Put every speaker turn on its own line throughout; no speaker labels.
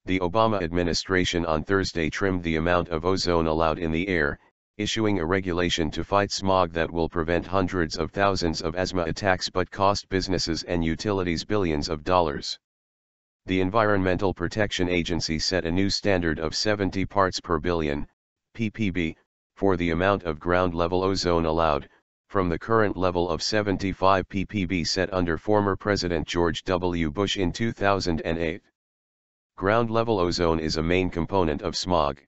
The Obama administration on Thursday trimmed the amount of ozone allowed in the air, issuing a regulation to fight smog that will prevent hundreds of thousands of asthma attacks but cost businesses and utilities billions of dollars. The Environmental Protection Agency set a new standard of 70 parts per billion, ppb, for the amount of ground-level ozone allowed, from the current level of 75 ppb set under former President George W. Bush in 2008. Ground-level ozone is a main component of smog.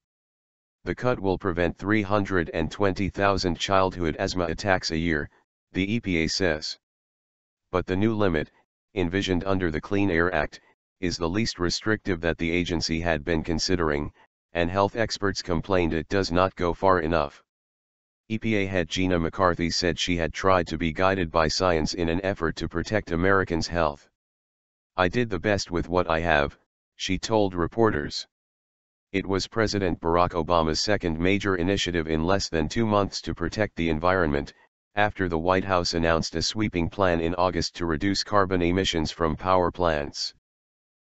The cut will prevent 320,000 childhood asthma attacks a year, the EPA says. But the new limit, envisioned under the Clean Air Act, is the least restrictive that the agency had been considering, and health experts complained it does not go far enough. EPA head Gina McCarthy said she had tried to be guided by science in an effort to protect Americans' health. "I did the best with what I have," she told reporters. It was President Barack Obama's second major initiative in less than 2 months to protect the environment, after the White House announced a sweeping plan in August to reduce carbon emissions from power plants.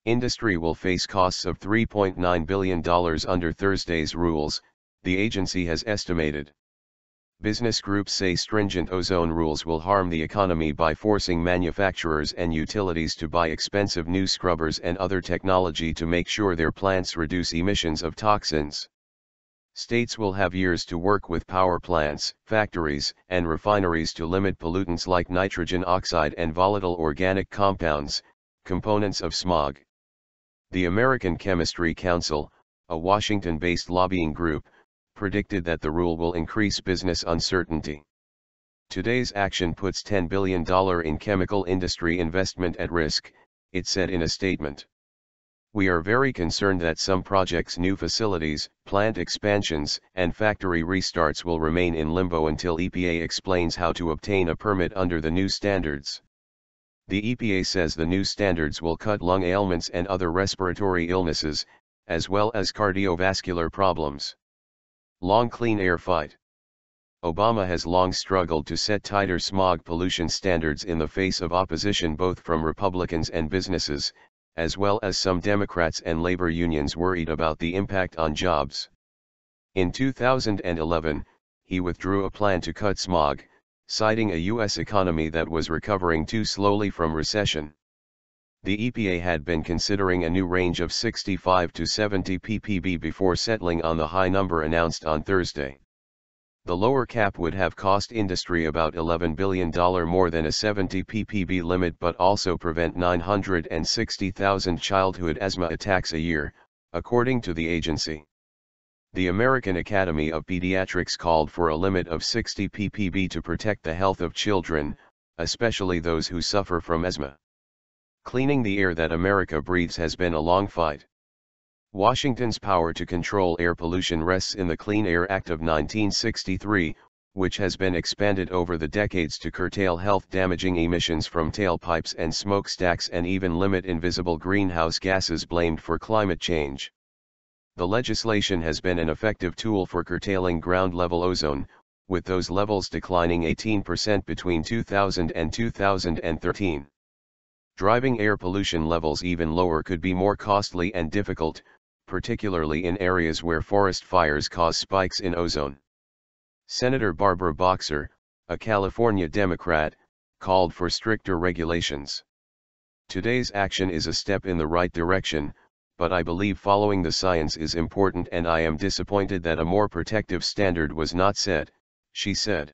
Industry will face costs of $3.9 billion under Thursday's rules, the agency has estimated. Business groups say stringent ozone rules will harm the economy by forcing manufacturers and utilities to buy expensive new scrubbers and other technology to make sure their plants reduce emissions of toxins. States will have years to work with power plants, factories, and refineries to limit pollutants like nitrogen oxide and volatile organic compounds, components of smog. The American Chemistry Council, a Washington-based lobbying group, predicted that the rule will increase business uncertainty. Today's action puts $10 billion in chemical industry investment at risk, it said in a statement. "We are very concerned that some projects' new facilities, plant expansions, and factory restarts will remain in limbo until EPA explains how to obtain a permit under the new standards." The EPA says the new standards will cut lung ailments and other respiratory illnesses, as well as cardiovascular problems. Long clean air fight. Obama has long struggled to set tighter smog pollution standards in the face of opposition both from Republicans and businesses, as well as some Democrats and labor unions worried about the impact on jobs. In 2011, he withdrew a plan to cut smog, citing a U.S. economy that was recovering too slowly from recession. The EPA had been considering a new range of 65 to 70 ppb before settling on the high number announced on Thursday. The lower cap would have cost industry about $11 billion more than a 70 ppb limit but also prevent 960,000 childhood asthma attacks a year, according to the agency. The American Academy of Pediatrics called for a limit of 60 ppb to protect the health of children, especially those who suffer from asthma. Cleaning the air that America breathes has been a long fight. Washington's power to control air pollution rests in the Clean Air Act of 1963, which has been expanded over the decades to curtail health-damaging emissions from tailpipes and smokestacks and even limit invisible greenhouse gases blamed for climate change. The legislation has been an effective tool for curtailing ground-level ozone, with those levels declining 18% between 2000 and 2013. Driving air pollution levels even lower could be more costly and difficult, particularly in areas where forest fires cause spikes in ozone. Senator Barbara Boxer, a California Democrat, called for stricter regulations. "Today's action is a step in the right direction, but I believe following the science is important and I am disappointed that a more protective standard was not set," she said.